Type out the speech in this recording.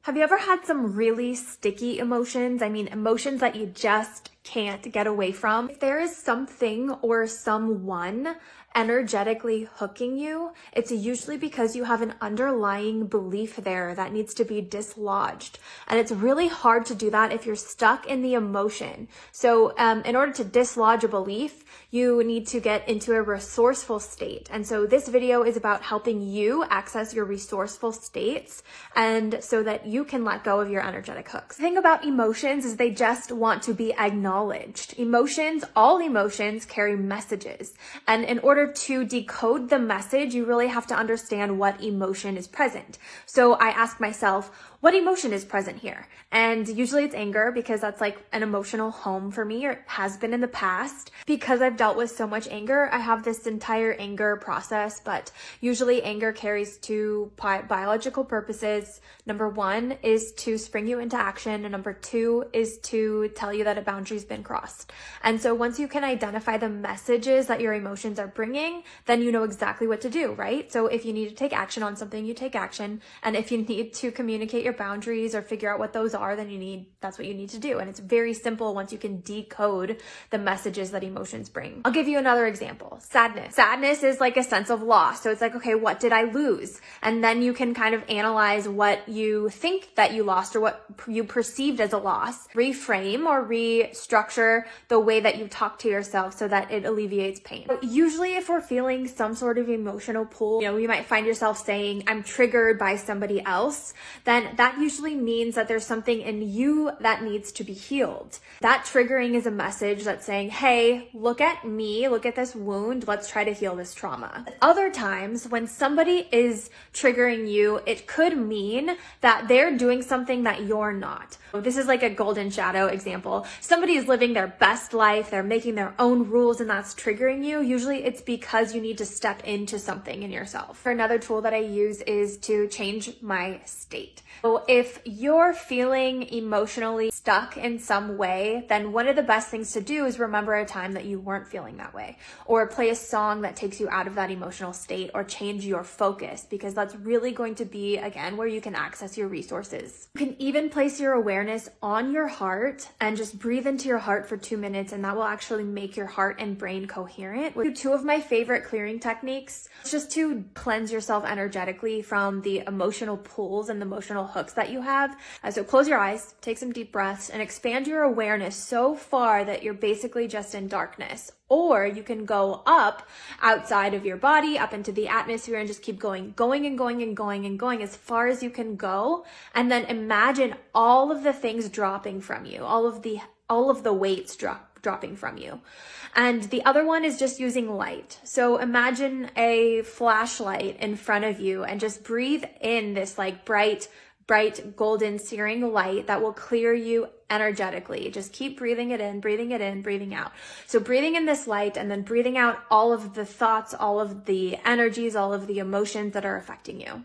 Have you ever had some really sticky emotions? I mean, emotions that you just can't get away from. If there is something or someone energetically hooking you, it's usually because you have an underlying belief there that needs to be dislodged. And it's really hard to do that if you're stuck in the emotion. So in order to dislodge a belief, you need to get into a resourceful state. And so this video is about helping you access your resourceful states and so that you can let go of your energetic hooks. The thing about emotions is they just want to be acknowledged. Emotions, all emotions carry messages. And in order to decode the message, you really have to understand what emotion is present. So I ask myself, what emotion is present here? And usually it's anger because that's like an emotional home for me, or it has been in the past. Because I've dealt with so much anger, I have this entire anger process, but usually anger carries two biological purposes. Number one is to spring you into action, and number two is to tell you that a boundary's been crossed. And so once you can identify the messages that your emotions are bringing, then you know exactly what to do, right? So if you need to take action on something, you take action. And if you need to communicate your boundaries or figure out what those are, then that's what you need to do. And it's very simple once you can decode the messages that emotions bring. I'll give you another example. Sadness. Sadness is like a sense of loss. So it's like, okay, what did I lose? And then you can kind of analyze what you think that you lost or what you perceived as a loss. Reframe or restructure the way that you talk to yourself so that it alleviates pain. So usually if we're feeling some sort of emotional pull, you might find yourself saying, I'm triggered by somebody else, then that usually means that there's something in you that needs to be healed. That triggering is a message that's saying, hey, look at me, look at this wound, let's try to heal this trauma. Other times when somebody is triggering you, it could mean that they're doing something that you're not. This is like a golden shadow example. Somebody is living their best life, they're making their own rules, and that's triggering you. Usually it's because you need to step into something in yourself. Another tool that I use is to change my state. So if you're feeling emotionally stuck in some way, then one of the best things to do is remember a time that you weren't feeling that way, or play a song that takes you out of that emotional state, or change your focus, because that's really going to be, again, where you can access your resources. You can even place your awareness on your heart and just breathe into your heart for 2 minutes, and that will actually make your heart and brain coherent. Two of my favorite clearing techniques, just to cleanse yourself energetically from the emotional pulls and the emotional hooks that you have. So close your eyes, take some deep breaths, and expand your awareness so far that you're basically just in darkness. Or you can go up outside of your body, up into the atmosphere, and just keep going as far as you can go. And then imagine all of the things dropping from you, all of the weights dropping from you. And the other one is just using light. So imagine a flashlight in front of you and just breathe in this like bright golden searing light that will clear you energetically. Just keep breathing it in, breathing out. So breathing in this light and then breathing out all of the thoughts, all of the energies, all of the emotions that are affecting you.